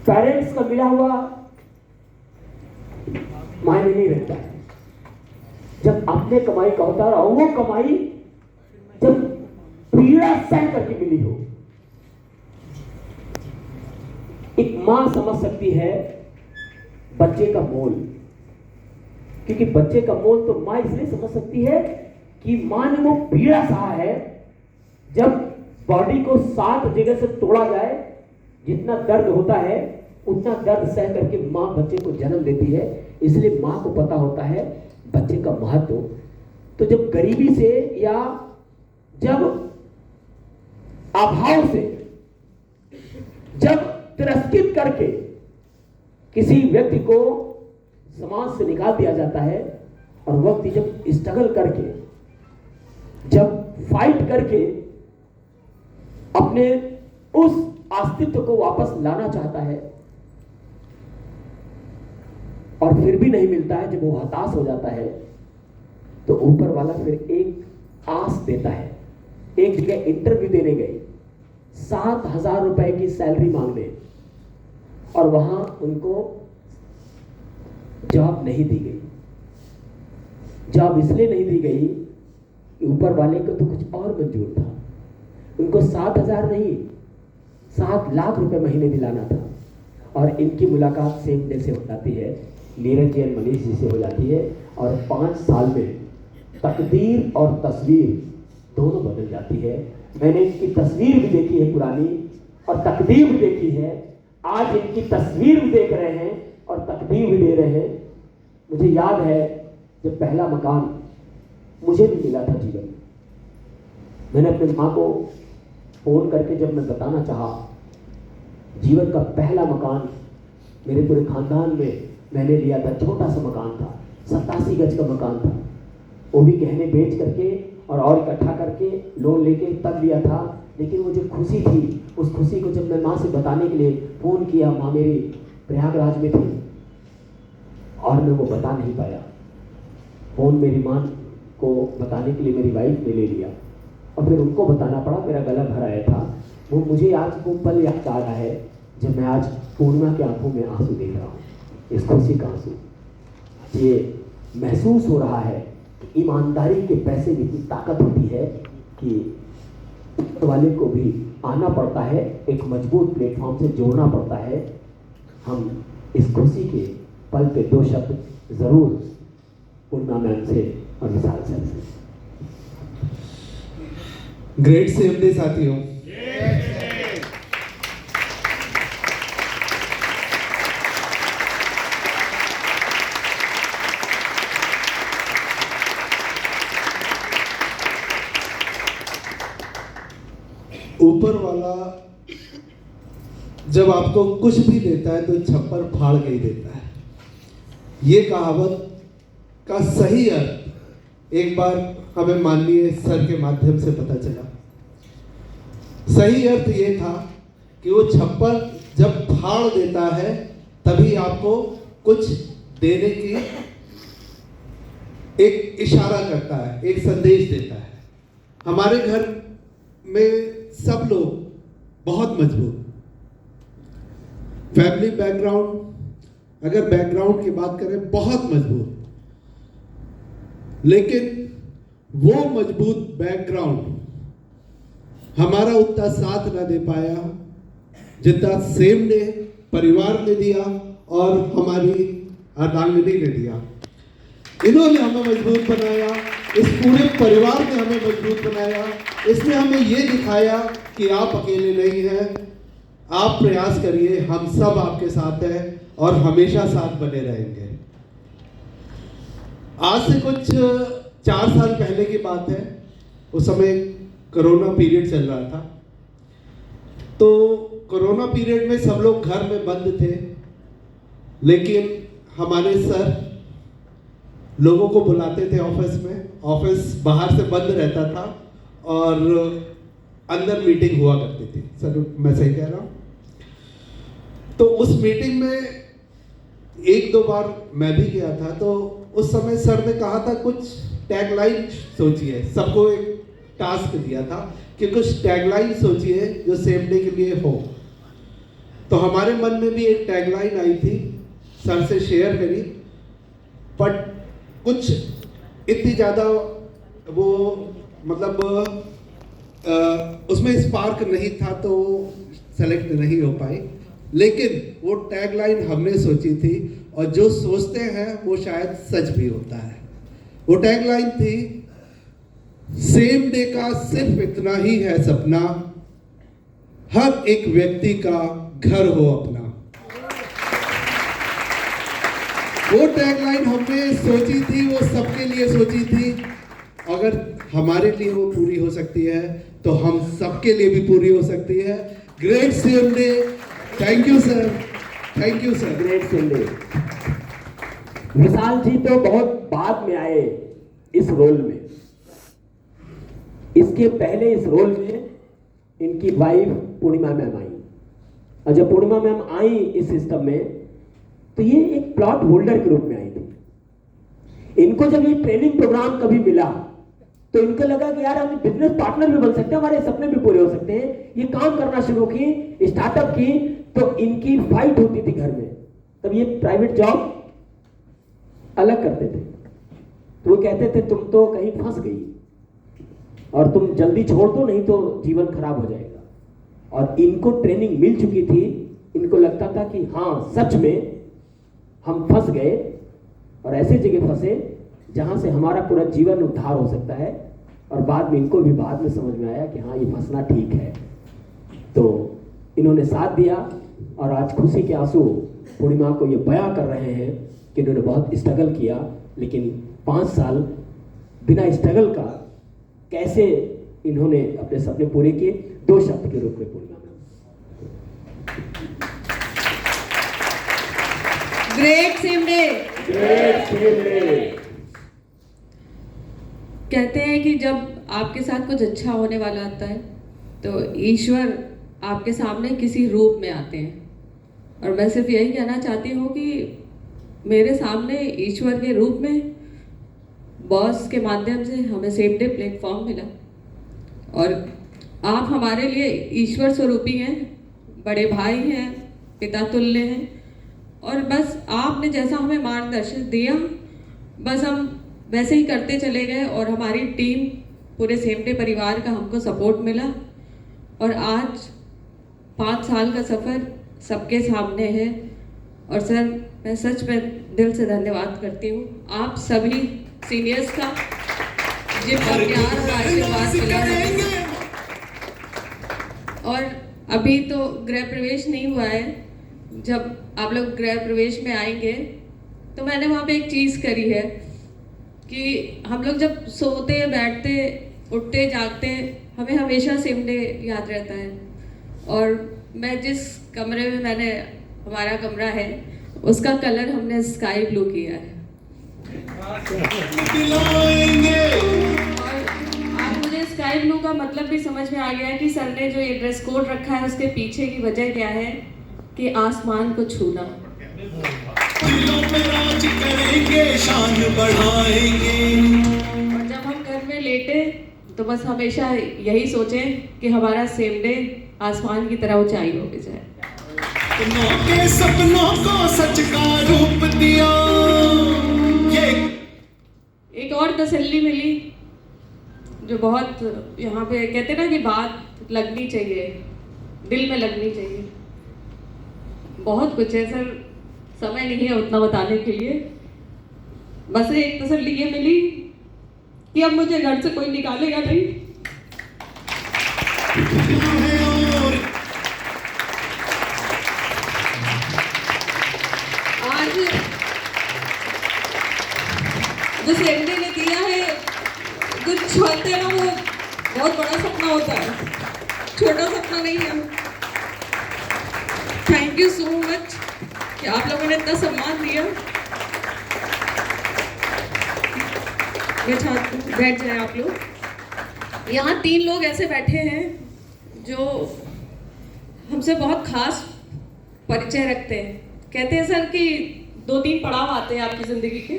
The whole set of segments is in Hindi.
पेरेंट्स का मिला हुआ मायने नहीं रखता है। जब अपने कमाई का होता है और वो कमाई जब पीड़ा सह करके मिली हो, एक मां समझ सकती है बच्चे का मोल, क्योंकि बच्चे का मोल तो मां इसलिए समझ सकती है कि मां ने वो पीड़ा सहा है। जब बॉडी को 7 जगह से तोड़ा जाए, जितना दर्द होता है उतना दर्द सह करके मां बच्चे को जन्म देती है। इसलिए मां को पता होता है बच्चे का महत्व। तो जब गरीबी से या जब अभाव से, जब तिरस्कृत करके किसी व्यक्ति को समाज से निकाल दिया जाता है, और व्यक्ति जब स्ट्रगल करके, जब फाइट करके अपने उस अस्तित्व को वापस लाना चाहता है और फिर भी नहीं मिलता है, जब वो हताश हो जाता है, तो ऊपर वाला फिर एक आस देता है। एक जगह इंटरव्यू देने गए, 7,000 रुपए की सैलरी मांगने, और वहां उनको जॉब नहीं दी गई। जॉब इसलिए नहीं दी गई कि ऊपर वाले को तो कुछ और मंजूर था। उनको 7,000 नहीं, 7 लाख रुपए महीने दिलाना था। और इनकी मुलाकात सेम डे से हो जाती है, नीरज जी और मनीष जी से हो जाती है, और 5 साल में तकदीर और तस्वीर दोनों बदल जाती है। मैंने इनकी तस्वीर भी देखी है पुरानी, और तकदीर भी देखी है। आज इनकी तस्वीर भी देख रहे हैं और तकदीर भी दे रहे हैं। मुझे याद है जब पहला मकान मुझे भी मिला था जीवन में, मैंने अपनी माँ को फोन करके जब मैं बताना चाहा, जीवन का पहला मकान मेरे पूरे खानदान में मैंने लिया था। छोटा सा मकान था, 87 गज का मकान था। वो भी गहने बेच करके और इकट्ठा करके लोन लेके तब लिया था। लेकिन वो जो खुशी थी, उस खुशी को जब मैं माँ से बताने के लिए फ़ोन किया, माँ मेरी प्रयागराज में थी और मैं वो बता नहीं पाया। फ़ोन मेरी माँ को बताने के लिए मेरी वाइफ ने ले लिया, और फिर उनको बताना पड़ा, मेरा गला भर आया था। वो मुझे आज वो पल याद आ रहा है जब मैं आज पूर्णिमा के आंखों में आंसू देख रहा हूँ, इस खुशी का आंसू। ये महसूस हो रहा है कि ईमानदारी के पैसे में इतनी ताकत होती है कि वाले को भी आना पड़ता है, एक मजबूत प्लेटफॉर्म से जोड़ना पड़ता है। हम इस खुशी के पल पे 2 शब्द जरूर पूर्णिमा मैम से और विशाल सर से। ग्रेट सेम डे साथियों। ऊपर वाला जब आपको कुछ भी देता है तो छप्पर फाड़ के ही देता है। ये कहावत का सही अर्थ एक बार हमें माननीय सर के माध्यम से पता चला। सही अर्थ ये था कि वो छप्पर जब फाड़ देता है तभी आपको कुछ देने की एक इशारा करता है, एक संदेश देता है। हमारे घर में सब लोग बहुत मजबूत, फैमिली बैकग्राउंड, अगर बैकग्राउंड की बात करें बहुत मजबूत, लेकिन वो मजबूत बैकग्राउंड हमारा उतना साथ ना दे पाया जितना सेम ने परिवार ने दिया और हमारी अर्धांगिनी ने दिया। इन्होंने हमें मजबूत बनाया, इस पूरे परिवार ने हमें मजबूत बनाया। इसने हमें ये दिखाया कि आप अकेले नहीं हैं, आप प्रयास करिए, हम सब आपके साथ हैं और हमेशा साथ बने रहेंगे। आज से कुछ 4 साल पहले की बात है, उस समय कोरोना पीरियड चल रहा था। तो कोरोना पीरियड में सब लोग घर में बंद थे, लेकिन हमारे सर लोगों को बुलाते थे ऑफिस में। ऑफिस बाहर से बंद रहता था और अंदर मीटिंग हुआ करती थी। सर मैं सही कह रहा हूँ? तो उस मीटिंग में 1-2 बार मैं भी गया था। तो उस समय सर ने कहा था कुछ टैगलाइन सोचिए, सबको एक टास्क दिया था कि कुछ टैगलाइन सोचिए जो सेम डे के लिए हो। तो हमारे मन में भी एक टैगलाइन आई थी, सर से शेयर करी, बट कुछ इतनी ज़्यादा वो मतलब उसमें स्पार्क नहीं था तो सेलेक्ट नहीं हो पाई। लेकिन वो टैगलाइन हमने सोची थी, और जो सोचते हैं वो शायद सच भी होता है। वो टैगलाइन थी, सेम डे का सिर्फ इतना ही है सपना, हर एक व्यक्ति का घर हो अपना। वो टैगलाइन हमने सोची थी, वो सबके लिए सोची थी। अगर हमारे लिए वो पूरी हो सकती है तो हम सबके लिए भी पूरी हो सकती है। Great same day. Thank you sir, thank you sir. Great same day. Vishal ji तो बहुत बाद में आए इस रोल में। इसके पहले इस रोल में इनकी वाइफ पूर्णिमा मैम आई, और जब पूर्णिमा मैम आई इस सिस्टम में तो ये एक प्लॉट होल्डर के रूप में आई थी। इनको जब ये ट्रेनिंग प्रोग्राम कभी मिला तो इनको लगा कि यार हम बिजनेस पार्टनर भी बन सकते हैं, हमारे सपने भी पूरे हो सकते हैं। ये काम करना शुरू की, स्टार्टअप की, तो इनकी फाइट होती थी घर में। तब ये प्राइवेट जॉब अलग करते थे, तो वो कहते थे तुम तो कहीं फंस गई और तुम जल्दी छोड़ दो, नहीं तो जीवन खराब हो जाएगा। और इनको ट्रेनिंग मिल चुकी थी, इनको लगता था कि हाँ सच में हम फंस गए, और ऐसे जगह फंसे जहां से हमारा पूरा जीवन उद्धार हो सकता है। और बाद में इनको भी बाद में समझ में आया कि हाँ ये फंसना ठीक है, तो इन्होंने साथ दिया। और आज खुशी के आंसू पूर्णिमा को ये बयां कर रहे हैं कि इन्होंने बहुत स्ट्रगल किया, लेकिन 5 साल बिना स्ट्रगल का कैसे इन्होंने अपने सपने पूरे किए। 2 शब्द के रूप में पूर्णिमा। Great same day. Great same day. कहते हैं कि जब आपके साथ कुछ अच्छा होने वाला आता है तो ईश्वर आपके सामने किसी रूप में आते हैं। और मैं सिर्फ यही कहना चाहती हूँ कि मेरे सामने ईश्वर के रूप में बॉस के माध्यम से हमें सेम डे प्लेटफॉर्म मिला, और आप हमारे लिए ईश्वर स्वरूपी हैं, बड़े भाई हैं, पिता तुल्य हैं। और बस आपने जैसा हमें मार्गदर्शन दिया, बस हम वैसे ही करते चले गए, और हमारी टीम पूरे सेम डे परिवार का हमको सपोर्ट मिला। और आज 5 साल का सफ़र सबके सामने है। और सर मैं सच में दिल से धन्यवाद करती हूँ आप सभी सीनियर्स का, जिनका प्यार और आशीर्वाद मिला है। और अभी तो गृह प्रवेश नहीं हुआ है, जब आप लोग गृह प्रवेश में आएंगे तो मैंने वहाँ पे एक चीज़ करी है कि हम लोग जब सोते बैठते उठते जागते हमें हमेशा सेम डे याद रहता है। और मैं जिस कमरे में हमारा कमरा है उसका कलर हमने स्काई ब्लू किया है। और आप मुझे स्काई ब्लू का मतलब भी समझ में आ गया है कि सर ने जो ये ड्रेस कोड रखा है उसके पीछे की वजह क्या है कि आसमान को छूना। दिलों पे राज करेंगे, शान बढ़ाएंगे। और जब हम घर में लेटे तो बस हमेशा यही सोचें कि हमारा सेम डे आसमान की तरह ऊंचाई हो जाए। के सपनों को सच का रूप दिया। ये एक और तसल्ली मिली जो बहुत यहाँ पे कहते ना कि बात लगनी चाहिए, दिल में लगनी चाहिए। बहुत कुछ है सर, समय नहीं है उतना बताने के लिए। बस एक तसल्ली ये मिली कि अब मुझे घर से कोई निकालेगा नहीं। आज जो सेंडे ने दिया है, कुछ छोड़ते ना, वो बहुत बड़ा सपना होता है, छोटा सपना नहीं है। थैंक यू सो मच कि आप लोगों ने इतना सम्मान दिया। बैठ जाए आप लोग। यहाँ 3 लोग ऐसे बैठे हैं जो हमसे बहुत खास परिचय रखते हैं। कहते हैं सर कि 2-3 पड़ाव आते हैं आपकी ज़िंदगी के।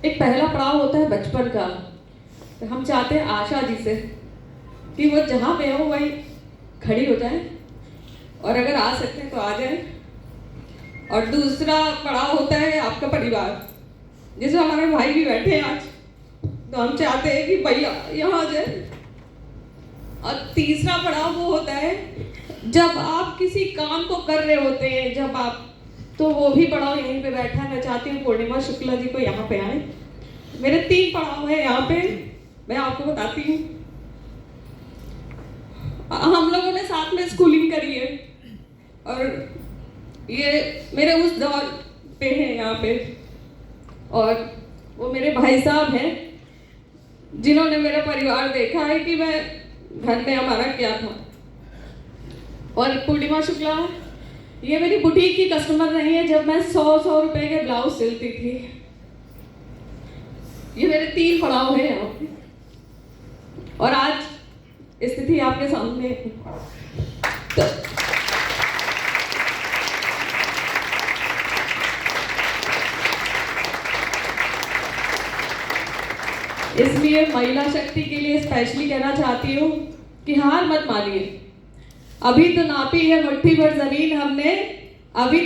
एक पहला पड़ाव होता है बचपन का। तो हम चाहते हैं आशा जी से कि वो जहाँ पे हो वहीं खड़ी हो जाए, और अगर आ सकते हैं तो आ जाए। और दूसरा पड़ाव होता है आपका परिवार, जैसे हमारे भाई भी बैठे हैं आज, तो हम चाहते हैं कि भैया यहाँ आ जाए। और तीसरा पड़ाव वो होता है जब आप किसी काम को कर रहे होते हैं, जब आप, तो वो भी पड़ाव यहीं पे बैठा है। मैं चाहती हूँ पूर्णिमा शुक्ला जी को यहाँ पे आए। मेरे 3 पड़ाव है यहाँ पे, मैं आपको बताती हूँ। हम लोगों ने साथ में स्कूलिंग करी है और ये मेरे उस दौर पे हैं यहाँ पे। और वो मेरे भाई साहब हैं जिन्होंने मेरा परिवार देखा है कि मैं घर में हमारा क्या था। और पूर्णिमा शुक्ला ये मेरी बुटीक की कस्टमर रही है जब मैं 100 रुपए के ब्लाउज सिलती थी। ये मेरे 3 पड़ाव हैं यहाँ पे और आज स्थिति आपके सामने है। तो इसलिए महिला शक्ति के लिए स्पेशली कहना चाहती हूँ कि हार मत मानिए। अभी तो नापी है मुट्ठी भर जमीन हमने, अभी तो